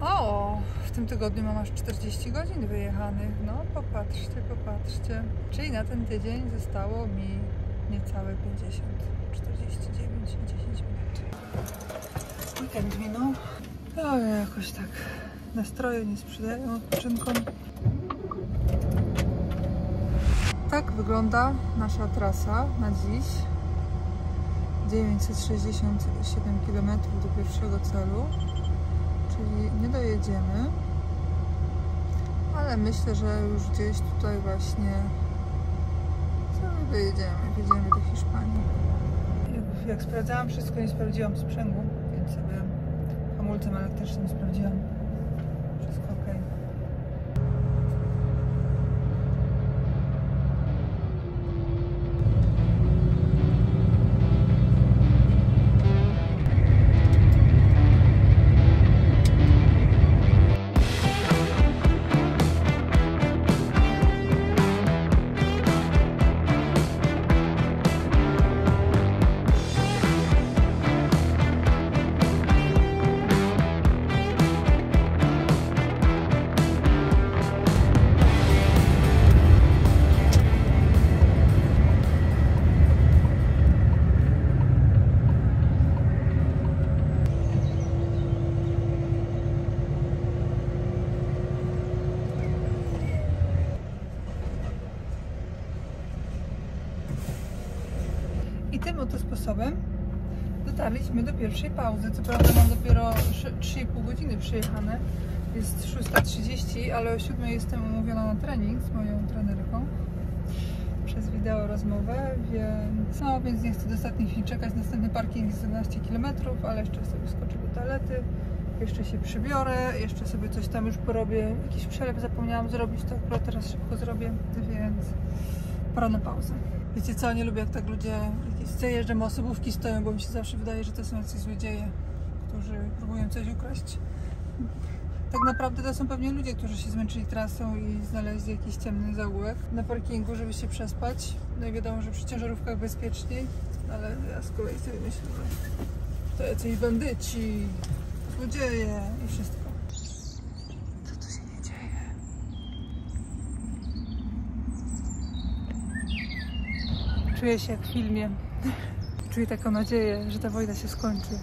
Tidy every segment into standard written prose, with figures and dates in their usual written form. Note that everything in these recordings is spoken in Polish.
O, w tym tygodniu mam aż 40 godzin wyjechanych. No, popatrzcie, popatrzcie. Czyli na ten tydzień zostało mi niecałe 50, 49 i 10 minut. Weekend minął. No, jakoś tak nastroje nie sprzyjają odpoczynkom. Tak wygląda nasza trasa na dziś. 967 km do pierwszego celu. Czyli nie dojedziemy, ale myślę, że już gdzieś tutaj właśnie sobie dojedziemy, wjedziemy do Hiszpanii. Jak sprawdzałam wszystko, nie sprawdziłam sprzęgu, więc sobie hamulcem elektrycznym sprawdziłam. Wszystko ok. I tym oto sposobem dotarliśmy do pierwszej pauzy. Co prawda mam dopiero 3,5 godziny przyjechane. Jest 6:30, ale o 7:00 jestem umówiona na trening z moją trenerką przez wideo rozmowę, więc nie chcę do ostatniej chwili czekać. Następny parking jest 11 km, ale jeszcze sobie skoczę do toalety, jeszcze się przybiorę, jeszcze sobie coś tam już porobię. Jakiś przelew zapomniałam zrobić, to akurat teraz szybko zrobię, więc pora na pauzę. Wiecie co, nie lubię jak tak ludzie, zajeżdżam, osobówki stoją, bo mi się zawsze wydaje, że to są jacyś złodzieje, którzy próbują coś ukraść. Tak naprawdę to są pewnie ludzie, którzy się zmęczyli trasą i znaleźli jakiś ciemny zaułek na parkingu, żeby się przespać. No i wiadomo, że przy ciężarówkach bezpieczniej, ale ja z kolei sobie myślę, że to jacyś bandyci, złodzieje i wszystko. Co tu się nie dzieje? Czuję się jak w filmie. Czuję taką nadzieję, że ta wojna się skończy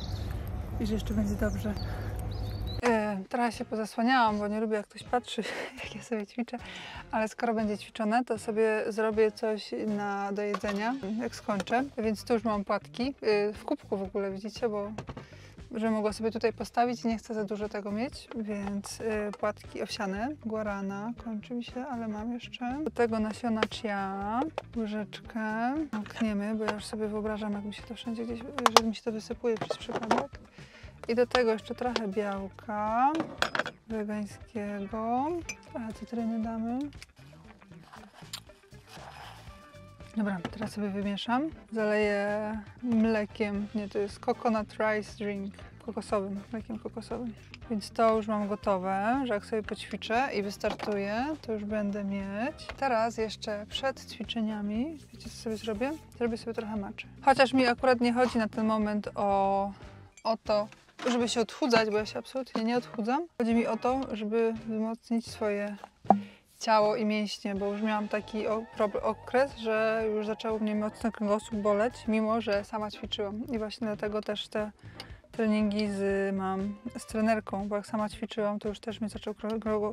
i że jeszcze będzie dobrze. Trochę się pozasłaniałam, bo nie lubię jak ktoś patrzy, jak ja sobie ćwiczę, ale skoro będzie ćwiczone, to sobie zrobię coś do jedzenia, jak skończę. Więc tu już mam płatki. W kubku w ogóle widzicie, bo że mogła sobie tutaj postawić i nie chcę za dużo tego mieć, więc płatki owsiane, guarana, kończy mi się, ale mam jeszcze. Do tego nasiona chia, łyżeczkę, zamkniemy, bo ja już sobie wyobrażam, jak mi się to wszędzie gdzieś, że mi się to wysypuje przez przypadek. I do tego jeszcze trochę białka wegańskiego, trochę cytryny damy. Dobra, teraz sobie wymieszam. Zaleję mlekiem, nie, to jest coconut rice drink, kokosowym, mlekiem kokosowym. Więc to już mam gotowe, że jak sobie poćwiczę i wystartuję, to już będę mieć. Teraz jeszcze przed ćwiczeniami, wiecie co sobie zrobię? Zrobię sobie trochę matcha. Chociaż mi akurat nie chodzi na ten moment o to, żeby się odchudzać, bo ja się absolutnie nie odchudzam. Chodzi mi o to, żeby wzmocnić swoje ciało i mięśnie, bo już miałam taki okres, że już zaczęło mnie mocno kręgosłup boleć, mimo że sama ćwiczyłam. I właśnie dlatego też te treningi mam z trenerką, bo jak sama ćwiczyłam, to już też mnie zaczął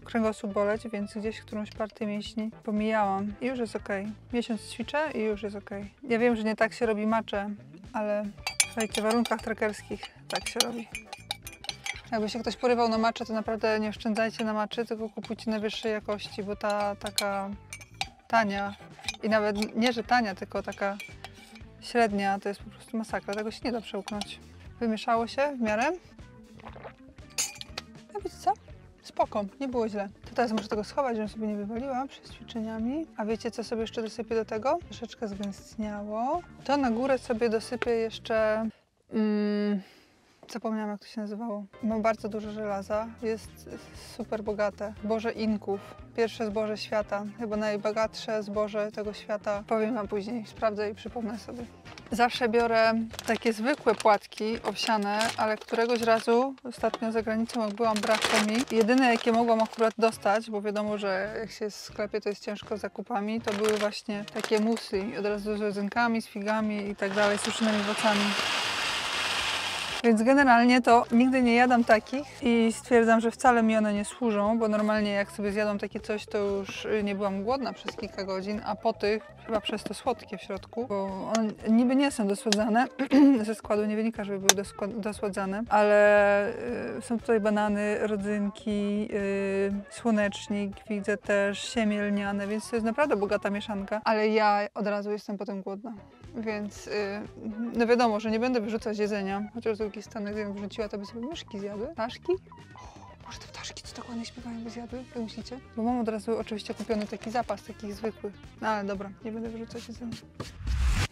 kręgosłup boleć, więc gdzieś którąś partię mięśni pomijałam. I już jest ok. Miesiąc ćwiczę i już jest ok. Ja wiem, że nie tak się robi matchę, ale słuchajcie, w warunkach trekerskich tak się robi. Jakby się ktoś porywał na matchę, to naprawdę nie oszczędzajcie na matczy, tylko kupujcie najwyższej jakości, bo ta taka tania i nawet nie, że tania, tylko taka średnia, to jest po prostu masakra. Tego się nie da przełknąć. Wymieszało się w miarę. No wiecie co? Spoko, nie było źle. To teraz muszę tego schować, żebym sobie nie wywaliła przed ćwiczeniami. A wiecie co sobie jeszcze dosypię do tego? Troszeczkę zgęstniało. To na górę sobie dosypię jeszcze Zapomniałam, jak to się nazywało. Ma bardzo dużo żelaza, jest super bogate. Zboże Inków, pierwsze zboże świata, chyba najbogatsze zboże tego świata. Powiem wam później, sprawdzę i przypomnę sobie. Zawsze biorę takie zwykłe płatki owsiane, ale któregoś razu ostatnio za granicą, jak byłam, brakło mi. Jedyne, jakie mogłam akurat dostać, bo wiadomo, że jak się jest w sklepie, to jest ciężko z zakupami, to były właśnie takie musli, od razu z rodzynkami, z figami i tak dalej, z suszonymi owocami. Więc generalnie to nigdy nie jadam takich i stwierdzam, że wcale mi one nie służą, bo normalnie jak sobie zjadam takie coś, to już nie byłam głodna przez kilka godzin, a po tych, chyba przez to słodkie w środku, bo one niby nie są dosładzane, ze składu nie wynika, żeby były dosładzane, ale są tutaj banany, rodzynki, słonecznik, widzę też siemię lniane, więc to jest naprawdę bogata mieszanka, ale ja od razu jestem potem głodna. Więc no wiadomo, że nie będę wyrzucać jedzenia, chociaż z drugiej strony, gdybym wyrzuciła, to by sobie myszki zjadły. Ptaszki? O, może te ptaszki, co tak ładnie śpiewają, by zjadły? Jak myślicie? Bo mam od razu oczywiście kupiony taki zapas, takich zwykłych. No ale dobra, nie będę wyrzucać jedzenia.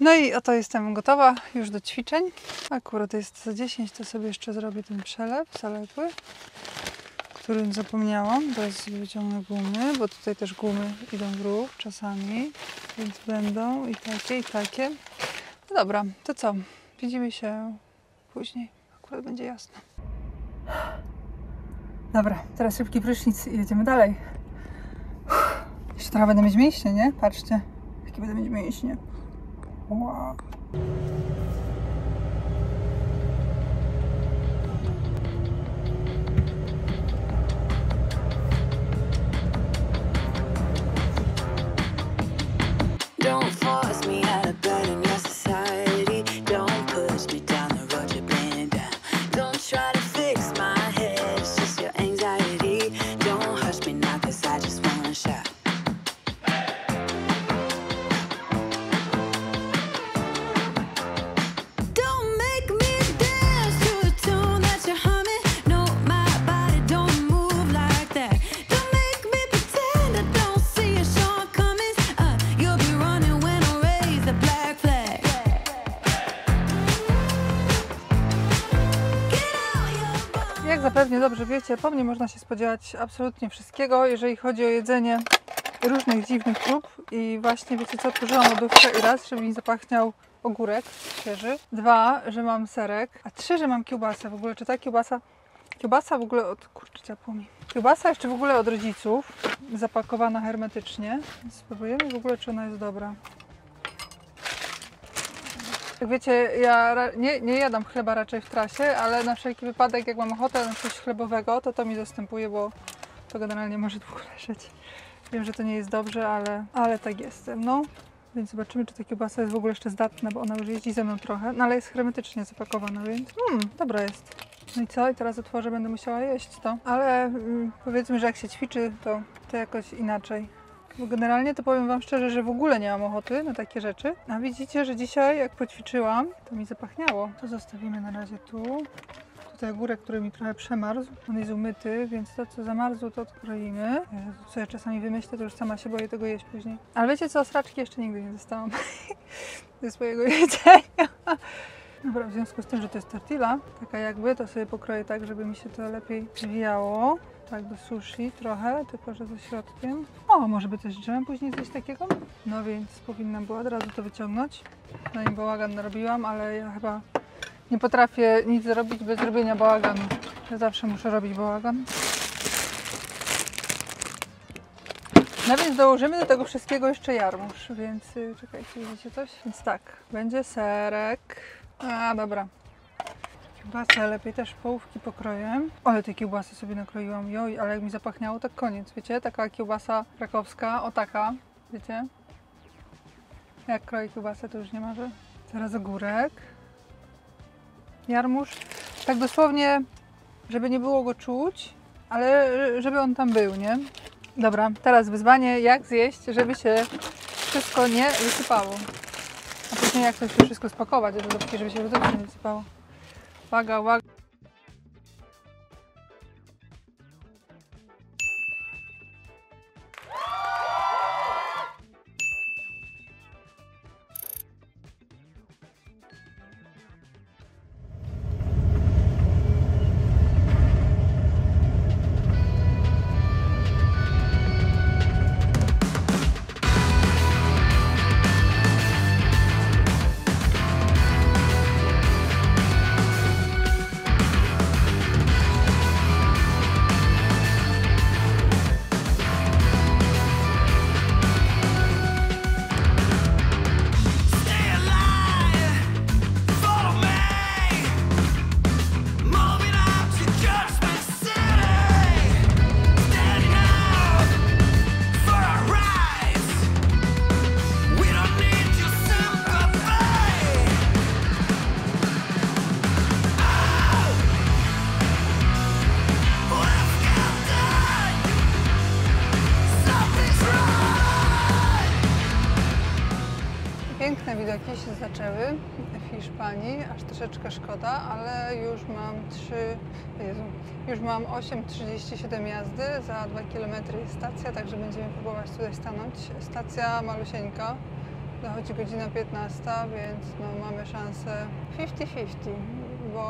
No i oto jestem gotowa już do ćwiczeń. Akurat jest za 10, to sobie jeszcze zrobię ten przelew zaległy, którym zapomniałam. Teraz sobie wyciągnę gumy, bo tutaj też gumy idą w ruch czasami, więc będą i takie, i takie. No dobra, to co? Widzimy się później. Akurat będzie jasno. Dobra, teraz szybki prysznic i jedziemy dalej. Jeszcze trochę będę mieć mięśnie, nie? Patrzcie, jakie będę mieć mięśnie. Wow. Don't force me out of bed in your society. Don't push me down the road you're bringing down. Don't try to fix my head, it's just your anxiety. Don't hush me now, cause I just wanna shout. Don't make me dance to the tune that you're humming. No, my body don't move like that. Don't make me pretend I don't see your shortcomings. You'll be running when I raise the black flag. Jak zapewne dobrze wiecie, po mnie można się spodziewać absolutnie wszystkiego, jeżeli chodzi o jedzenie różnych dziwnych prób. I właśnie wiecie co, otworzyłam lodówkę i raz, żeby mi zapachniał ogórek świeży, 2, że mam serek, a 3, że mam kiełbasę. W ogóle czy ta kiełbasa w ogóle od, kurczę, ciepło mi. Kiełbasa jeszcze w ogóle od rodziców, zapakowana hermetycznie. Spróbujemy w ogóle, czy ona jest dobra. Jak wiecie, ja nie jadam chleba raczej w trasie, ale na wszelki wypadek, jak mam ochotę na coś chlebowego, to mi zastępuje, bo to generalnie może długo leżeć. Wiem, że to nie jest dobrze, ale tak jestem. No, więc zobaczymy, czy ta kiełbasa jest w ogóle jeszcze zdatna, bo ona już jeździ ze mną trochę, no ale jest hermetycznie zapakowana, więc dobra jest. No i co? I teraz otworzę, będę musiała jeść to. Ale powiedzmy, że jak się ćwiczy, to jakoś inaczej. Bo generalnie to powiem wam szczerze, że w ogóle nie mam ochoty na takie rzeczy. A widzicie, że dzisiaj jak poćwiczyłam, to mi zapachniało. To zostawimy na razie tu. Tutaj ogórek, który mi trochę przemarzł. On jest umyty, więc to co zamarzło, to odkroimy. Co ja czasami wymyślę, to już sama się boję tego jeść później. Ale wiecie co? Sraczki jeszcze nigdy nie dostałam ze swojego jedzenia. Dobra, w związku z tym, że to jest tortilla, taka jakby, to sobie pokroję tak, żeby mi się to lepiej zwijało. Tak do sushi trochę, tylko że ze środkiem. O, może by też dżem później coś takiego? No więc powinnam była od razu to wyciągnąć. No i bałagan narobiłam, ale ja chyba nie potrafię nic zrobić bez robienia bałaganu. Ja zawsze muszę robić bałagan. No więc dołożymy do tego wszystkiego jeszcze jarmuż, więc czekajcie, widzicie coś? Więc tak, będzie serek. A, dobra. Kiełbasę lepiej też połówki pokroję. Ale tej kiełbasy sobie nakroiłam, joj, ale jak mi zapachniało, tak koniec, wiecie? Taka kiełbasa krakowska, o taka, wiecie? Jak kroję kiełbasę, to już nie ma, że... Teraz ogórek. Jarmuż. Tak dosłownie, żeby nie było go czuć, ale żeby on tam był, nie? Dobra, teraz wyzwanie, jak zjeść, żeby się wszystko nie wysypało. A później jak to się wszystko spakować, żeby się rozumie nie wysypało. Uwaga, uwaga. widoki się zaczęły w Hiszpanii, aż troszeczkę szkoda, ale już mam już mam 8,37 jazdy, za 2 km jest stacja, także będziemy próbować tutaj stanąć. Stacja malusieńka, dochodzi godzina 15, więc no, mamy szansę 50-50, bo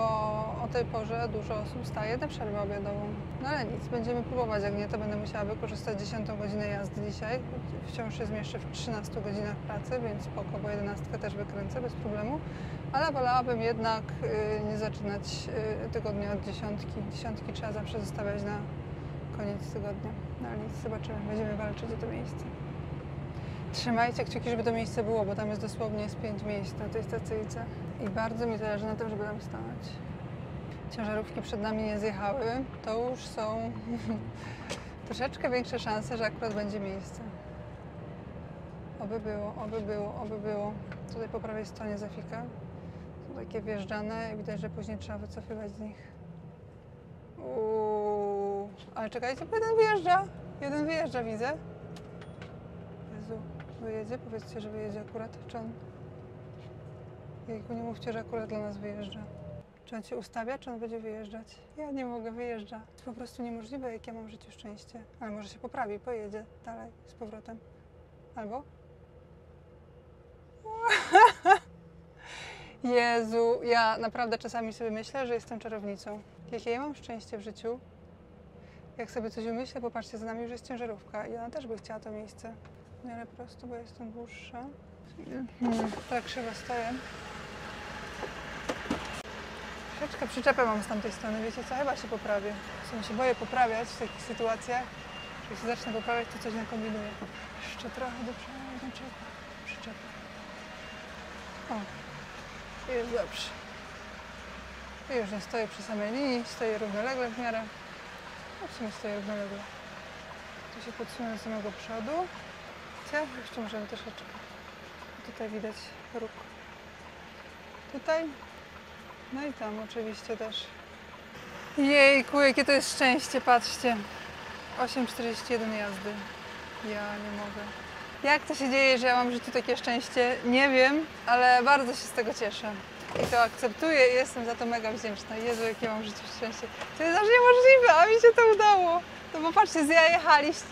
o tej porze dużo osób staje na przerwę obiadową. No ale nic, będziemy próbować, jak nie to będę musiała wykorzystać 10 godzinę jazdy dzisiaj. Wciąż się zmieszczę w 13 godzinach pracy, więc spoko, bo 11 też wykręcę bez problemu. Ale wolałabym jednak nie zaczynać tygodnia od 10. 10 trzeba zawsze zostawiać na koniec tygodnia. No ale nic, zobaczymy, będziemy walczyć o to miejsce. Trzymajcie kciuki, żeby to miejsce było, bo tam jest dosłownie 5 miejsc na tej stacyjce. I bardzo mi zależy na tym, żeby tam stanąć. Ciężarówki przed nami nie zjechały, to już są troszeczkę większe szanse, że akurat będzie miejsce. Oby było, oby było, oby było. Tutaj po prawej stronie Zafika są takie wjeżdżane i widać, że później trzeba wycofywać z nich. Ale czekajcie, bo jeden wyjeżdża, widzę. Jezu, wyjedzie? Powiedzcie, że wyjedzie akurat, czy on... Jejku, nie mówcie, że akurat dla nas wyjeżdża. Czy on się ustawia, czy on będzie wyjeżdżać? Ja nie mogę, wyjeżdża. To jest po prostu niemożliwe, jak ja mam w życiu szczęście. Ale może się poprawi, pojedzie dalej, z powrotem. Albo? Jezu, ja naprawdę czasami sobie myślę, że jestem czarownicą. Jakie ja mam szczęście w życiu. Jak sobie coś wymyślę, popatrzcie, za nami już jest ciężarówka i ona też by chciała to miejsce. Nie, ale prosto, bo jestem dłuższa. Tak krzywo stoję. Troszeczkę przyczepę mam z tamtej strony, wiecie co? Chyba się poprawię. W sensie się boję poprawiać w takich sytuacjach. Jak się zacznę poprawiać, to coś nakombinuję. Jeszcze trochę do przodu, przyczepę. O, jest dobrze. I już nie stoję przy samej linii, stoję równolegle w miarę. No w sumie stoję równolegle. Tu się podsunę do samego przodu. Jeszcze możemy troszeczkę. Tutaj widać róg. Tutaj. No i tam oczywiście też. Jejku, jakie to jest szczęście, patrzcie. 8,41 jazdy. Ja nie mogę. Jak to się dzieje, że ja mam w życiu takie szczęście? Nie wiem, ale bardzo się z tego cieszę. I to akceptuję i jestem za to mega wdzięczna. Jezu, jakie mam w życiu szczęście. To jest aż niemożliwe, a mi się to udało. No bo patrzcie,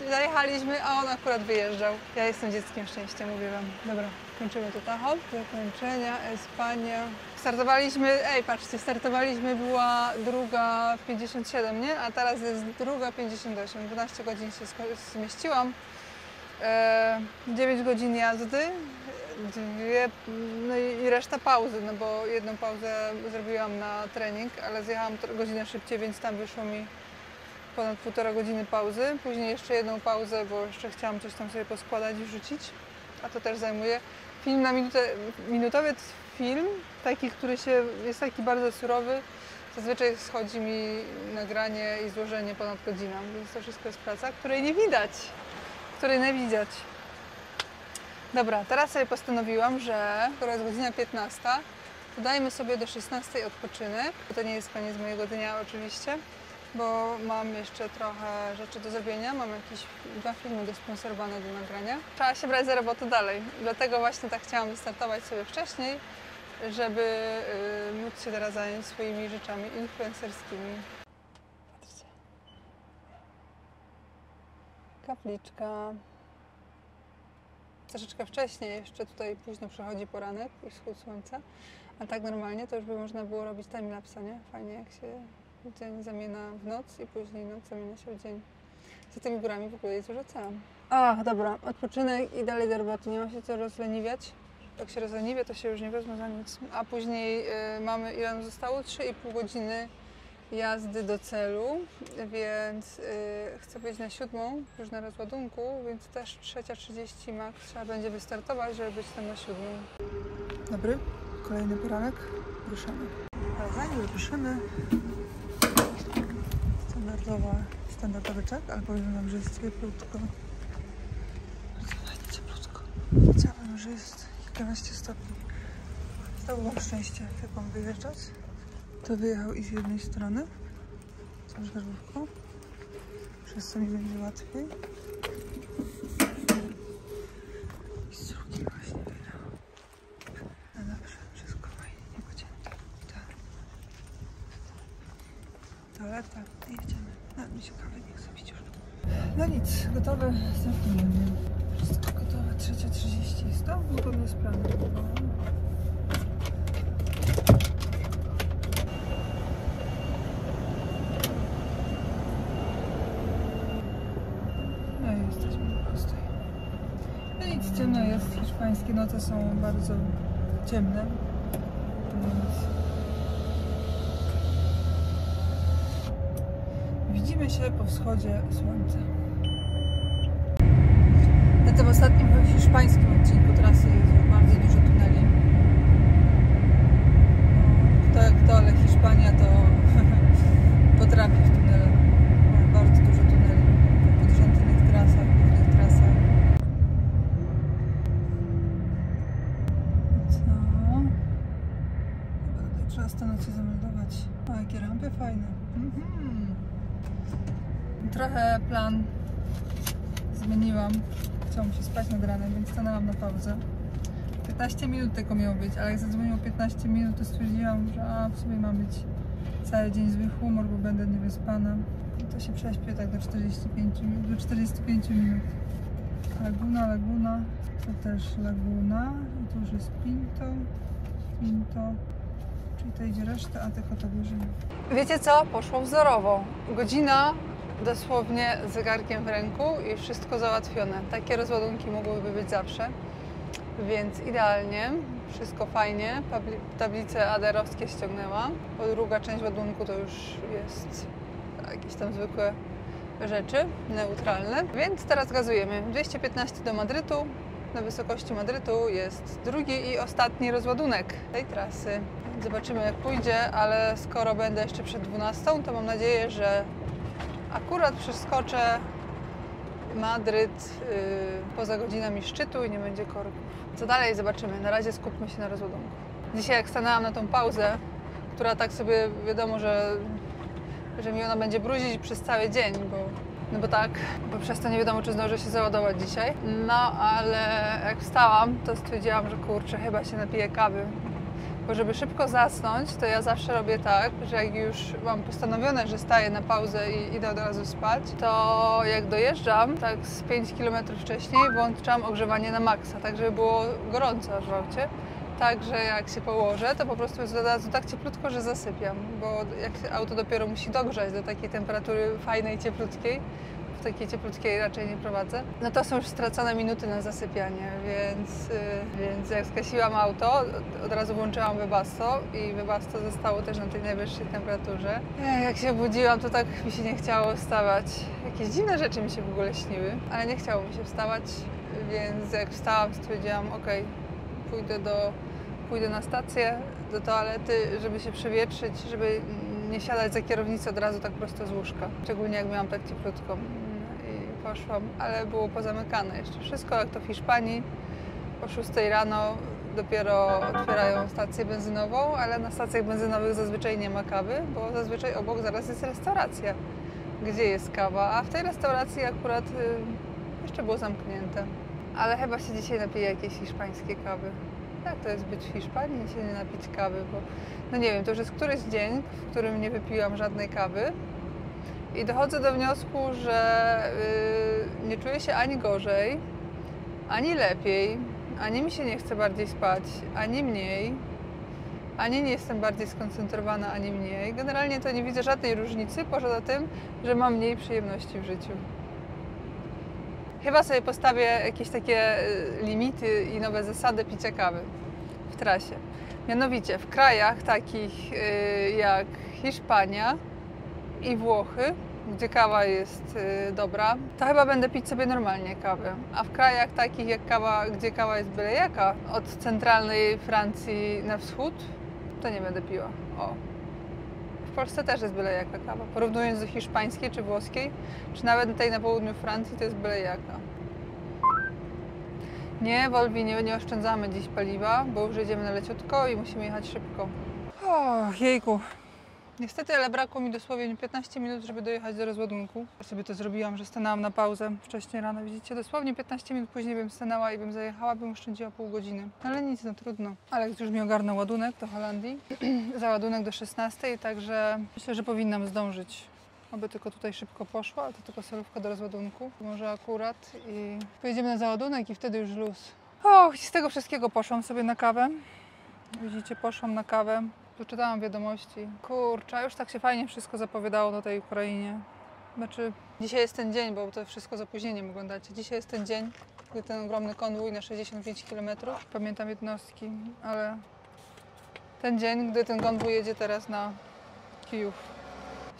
zajechaliśmy, a on akurat wyjeżdżał. Ja jestem dzieckiem szczęścia, mówię wam. Dobra, kończymy to tacho. Zakończenia, Espania. Startowaliśmy, startowaliśmy, była 2:57, nie? A teraz jest 2:58. 12 godzin się zmieściłam. 9 godzin jazdy, no i reszta pauzy, no bo jedną pauzę zrobiłam na trening, ale zjechałam godzinę szybciej, więc tam wyszło mi ponad 1,5 godziny pauzy. Później jeszcze jedną pauzę, bo jeszcze chciałam coś tam sobie poskładać i wrzucić, a to też zajmuje. Film na minutowy film, taki, który jest taki bardzo surowy, zazwyczaj schodzi mi nagranie i złożenie ponad godzinę, więc to wszystko jest praca, której nie widać. Dobra, teraz sobie postanowiłam, że skoro jest godzina 15, to dajmy sobie do 16 odpoczynek. To nie jest koniec mojego dnia oczywiście, bo mam jeszcze trochę rzeczy do zrobienia. Mam jakieś 2 filmy dosponsorowane do nagrania. Trzeba się brać za robotę dalej. Dlatego właśnie tak chciałam wystartować sobie wcześniej, żeby móc się teraz zająć swoimi rzeczami influencerskimi. Patrzcie. Kapliczka. Troszeczkę wcześniej, jeszcze tutaj późno przychodzi poranek i wschód słońca, a tak normalnie to już by można było robić timelapsa, nie? Fajnie, jak się dzień zamienia w noc i później noc zamienia się w dzień. Za tymi górami w ogóle jest już ocean. Ach, dobra, odpoczynek i dalej do roboty, nie ma się co rozleniwiać. Jak się rozleniwię, to się już nie wezmę za nic. A później mamy, ile nam zostało? 3,5 godziny jazdy do celu, więc chcę być na 7 już na rozładunku, więc też 3:30 max trzeba będzie wystartować, żeby być tam na 7. Dobry, kolejny poranek, ruszamy. Ale zanim ruszymy, standardowy czek, ale powiem wam, że jest cieplutko. Bardzo fajnie cieplutko. Widziałam, że jest kilkanaście stopni. Znowu mam szczęście, jak mam wyjeżdżać. To wyjechał i z jednej strony, ciężarówką, przez co mi będzie łatwiej. I z drugiej właśnie wyjechał. mi się kawę, nie chcę pić już. No nic, gotowe, startujemy. Wszystko gotowe, 3:30 jest to? Zgodnie z planem. No i jesteśmy na prostej. No nic, ciemno jest, hiszpańskie noce są bardzo ciemne, więc widzimy się po wschodzie słońca. Na tym ostatnim hiszpańskim odcinku trasy jest bardzo dużo tuneli. Kto jak to, ale Hiszpania to potrafi w tunele. Bardzo dużo tuneli po podrządnych trasach, głównych trasach. Co? Chyba tutaj trzeba stanąć się zameldować. O, jakie rampy fajne. Trochę plan zmieniłam. Chciałam się spać nad ranem, więc stanęłam na pauzę. 15 minut tylko miało być, ale jak zadzwoniło 15 minut, to stwierdziłam, że w sumie ma być cały dzień zły humor, bo będę niewyspana. I to się prześpię tak do 45 minut. Laguna, to też Laguna. I tu już jest Pinto. Czyli to idzie reszta, a tylko to bierzemy. Wiecie co? Poszło wzorowo. Godzina dosłownie z zegarkiem w ręku i wszystko załatwione. Takie rozładunki mogłyby być zawsze, więc idealnie, wszystko fajnie. Tablice ADR-owskie ściągnęłam, bo druga część ładunku to już jest jakieś tam zwykłe rzeczy, neutralne. Więc teraz gazujemy. 215 do Madrytu. Na wysokości Madrytu jest drugi i ostatni rozładunek tej trasy. Zobaczymy jak pójdzie, ale skoro będę jeszcze przed 12, to mam nadzieję, że akurat przeskoczę Madryt poza godzinami szczytu i nie będzie korków. Co dalej zobaczymy. Na razie skupmy się na rozładunku. Dzisiaj jak stanęłam na tą pauzę, która tak sobie wiadomo, że mi ona będzie brudzić przez cały dzień, bo przez to nie wiadomo, czy zdążę się załadować dzisiaj. No ale jak wstałam, to stwierdziłam, że kurczę, chyba się napiję kawy. Bo żeby szybko zasnąć, to ja zawsze robię tak, że jak już mam postanowione, że staję na pauzę i idę od razu spać, to jak dojeżdżam, tak z 5 km wcześniej włączam ogrzewanie na maksa, tak żeby było gorąco aż w aucie. Tak, że jak się położę, to po prostu jest od razu tak cieplutko, że zasypiam, bo jak auto dopiero musi dogrzać do takiej temperatury fajnej, cieplutkiej, w takiej cieplutkiej raczej nie prowadzę, no to są już stracone minuty na zasypianie, więc jak skasiłam auto, od razu włączyłam Webasto i Webasto zostało też na tej najwyższej temperaturze. Jak się budziłam, to tak mi się nie chciało wstawać. Jakieś dziwne rzeczy mi się w ogóle śniły, ale nie chciało mi się wstawać, więc jak wstałam, stwierdziłam, okej, pójdę na stację, do toalety, żeby się przewietrzyć, żeby nie siadać za kierownicę od razu tak prosto z łóżka. Szczególnie jak miałam tak cieplutką. I poszłam, ale było pozamykane jeszcze wszystko, jak to w Hiszpanii. O 6 rano dopiero otwierają stację benzynową, ale na stacjach benzynowych zazwyczaj nie ma kawy, bo zazwyczaj obok zaraz jest restauracja, gdzie jest kawa, a w tej restauracji akurat jeszcze było zamknięte. Ale chyba się dzisiaj napiję jakiejś hiszpańskiej kawy. Jak to jest być w Hiszpanii i się nie napić kawy, bo no nie wiem, to już jest któryś dzień, w którym nie wypiłam żadnej kawy i dochodzę do wniosku, że nie czuję się ani gorzej, ani lepiej, ani mi się nie chce bardziej spać, ani mniej, ani nie jestem bardziej skoncentrowana, ani mniej. Generalnie to nie widzę żadnej różnicy, poza tym, że mam mniej przyjemności w życiu. Chyba sobie postawię jakieś takie limity i nowe zasady picia kawy w trasie. Mianowicie w krajach takich jak Hiszpania i Włochy, gdzie kawa jest dobra, to chyba będę pić sobie normalnie kawę. A w krajach takich jak gdzie kawa jest byle jaka, od centralnej Francji na wschód, to nie będę piła. O. W Polsce też jest byle jaka kawa. Porównując do hiszpańskiej czy włoskiej, czy nawet tej na południu Francji, to jest byle jaka. Nie, Volvi, nie oszczędzamy dziś paliwa, bo już jedziemy na leciutko i musimy jechać szybko. O, jejku. Niestety, ale brakło mi dosłownie 15 minut, żeby dojechać do rozładunku. Ja sobie to zrobiłam, że stanęłam na pauzę wcześniej rano. Widzicie, dosłownie 15 minut później bym stanęła i bym zajechała, bym oszczędziła pół godziny. Ale nic, no trudno. Alex już mi ogarnął ładunek do Holandii. Załadunek do 16, także myślę, że powinnam zdążyć Oby tylko tutaj szybko poszło, ale to tylko solówka do rozładunku. Może akurat i pojedziemy na załadunek i wtedy już luz. Och, i z tego wszystkiego poszłam sobie na kawę. Widzicie, poszłam na kawę. Poczytałam wiadomości. Kurczę, już tak się fajnie wszystko zapowiadało na tej Ukrainie. Znaczy, dzisiaj jest ten dzień, bo to wszystko z opóźnieniem oglądacie. Dzisiaj jest ten dzień, gdy ten ogromny konwój na 65 km. Pamiętam jednostki, ale ten dzień, gdy ten konwój jedzie teraz na Kijów.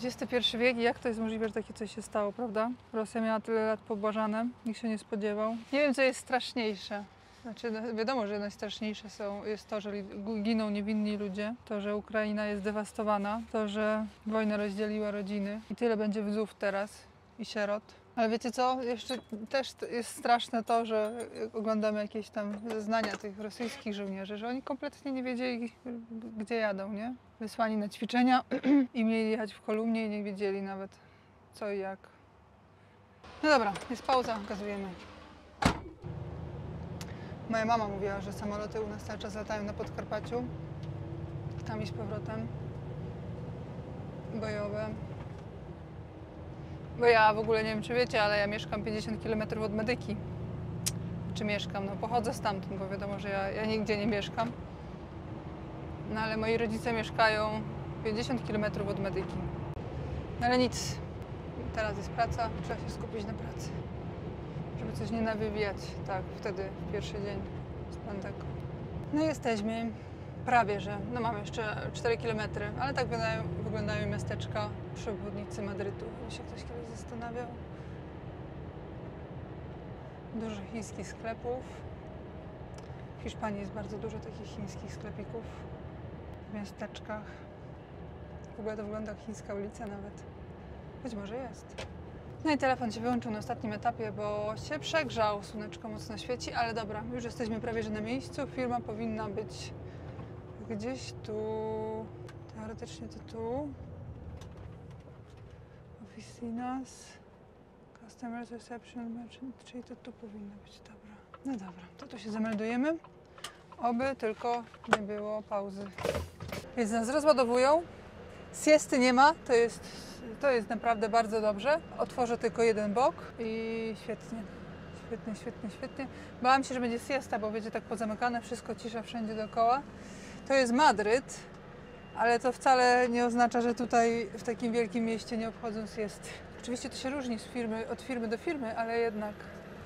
XXI wiek i jak to jest możliwe, że takie coś się stało, prawda? Rosja miała tyle lat pobłażane, nikt się nie spodziewał. Nie wiem, co jest straszniejsze. Znaczy, no, wiadomo, że najstraszniejsze jest to, że giną niewinni ludzie, to, że Ukraina jest dewastowana, to, że wojna rozdzieliła rodziny i tyle będzie wdów teraz i sierot. Ale wiecie co? Jeszcze też jest straszne to, że oglądamy jakieś tam zeznania tych rosyjskich żołnierzy, że oni kompletnie nie wiedzieli, gdzie jadą, nie? Wysłani na ćwiczenia i mieli jechać w kolumnie i nie wiedzieli nawet co i jak. No dobra, jest pauza, gazujemy. Moja mama mówiła, że samoloty u nas cały czas latają na Podkarpaciu. Tam i z powrotem. Bojowe. Bo ja w ogóle nie wiem, czy wiecie, ale ja mieszkam 50 km od Medyki. Czy mieszkam? No pochodzę stamtąd, bo wiadomo, że ja nigdzie nie mieszkam. No ale moi rodzice mieszkają 50 km od Medyki. No ale nic. Teraz jest praca, trzeba się skupić na pracy. Żeby coś nie nawywijać, tak, wtedy, w pierwszy dzień z Pandeką. No jesteśmy prawie, że, no mamy jeszcze 4 km, ale tak wyglądają miasteczka przy obwodnicy Madrytu, jakby się ktoś kiedyś zastanawiał. Dużo chińskich sklepów. W Hiszpanii jest bardzo dużo takich chińskich sklepików w miasteczkach. W ogóle to wygląda jak chińska ulica nawet. Być może jest. No i telefon się wyłączył na ostatnim etapie, bo się przegrzał, słoneczko mocno świeci, ale dobra, już jesteśmy prawie że na miejscu. Firma powinna być gdzieś tu, teoretycznie to tu. Oficinas, Customer Reception Merchant, czyli to tu powinno być, dobra. No dobra, to tu się zameldujemy, oby tylko nie było pauzy. Więc nas rozładowują, siesty nie ma, to jest naprawdę bardzo dobrze. Otworzę tylko jeden bok i świetnie. Świetnie, świetnie, świetnie. Bałam się, że będzie siesta, bo będzie tak pozamykane, wszystko cisza wszędzie dookoła. To jest Madryt, ale to wcale nie oznacza, że tutaj w takim wielkim mieście nie obchodzą siesty. Oczywiście to się różni od firmy do firmy, ale jednak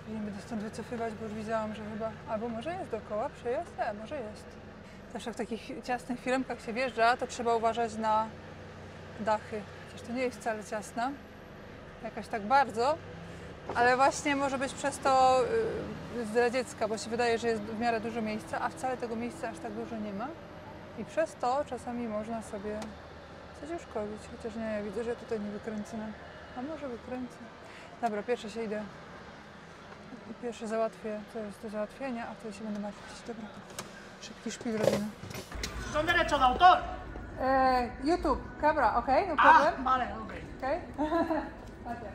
nie będę stąd wycofywać, bo już widziałam, że chyba... Albo może jest dookoła przejazd? Może jest. Zawsze w takich ciasnych firmkach się wjeżdża, to trzeba uważać na dachy. Chociaż to nie jest wcale ciasna, jakaś tak bardzo, ale właśnie może być przez to zdradziecka, bo się wydaje, że jest w miarę dużo miejsca, a wcale tego miejsca aż tak dużo nie ma. I przez to czasami można sobie coś uszkodzić, chociaż nie, ja widzę, że tutaj nie wykręcę. A może wykręcę. Dobra, pierwsze się idę. Pierwsze załatwię, co jest do załatwienia, a wtedy się będę martwić. Dobra, szybki szpil robimy. Son derechos de autor. YouTube, camera, ok? No problem? Ah, vale, ok. Okay? Okay.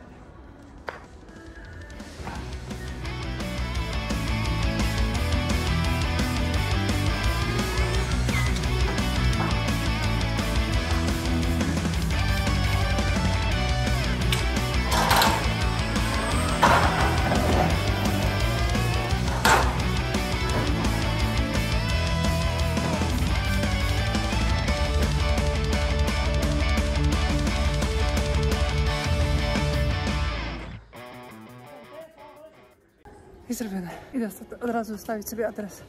I zrobione. Idę od razu zostawić sobie adres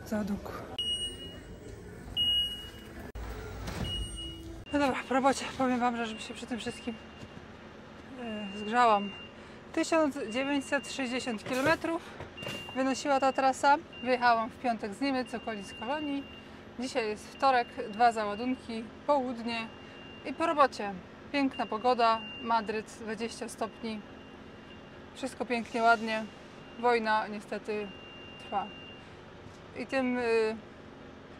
załadunku. No dobra, po robocie powiem wam, że się przy tym wszystkim zgrzałam. 1960 km wynosiła ta trasa. Wyjechałam w piątek z Niemiec, z okolic Kolonii. Dzisiaj jest wtorek, 2 załadunki, południe i po robocie. Piękna pogoda, Madryt 20 stopni. Wszystko pięknie, ładnie. Wojna niestety trwa. I tym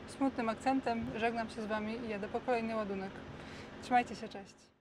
smutnym akcentem żegnam się z wami i jadę po kolejny ładunek. Trzymajcie się, cześć!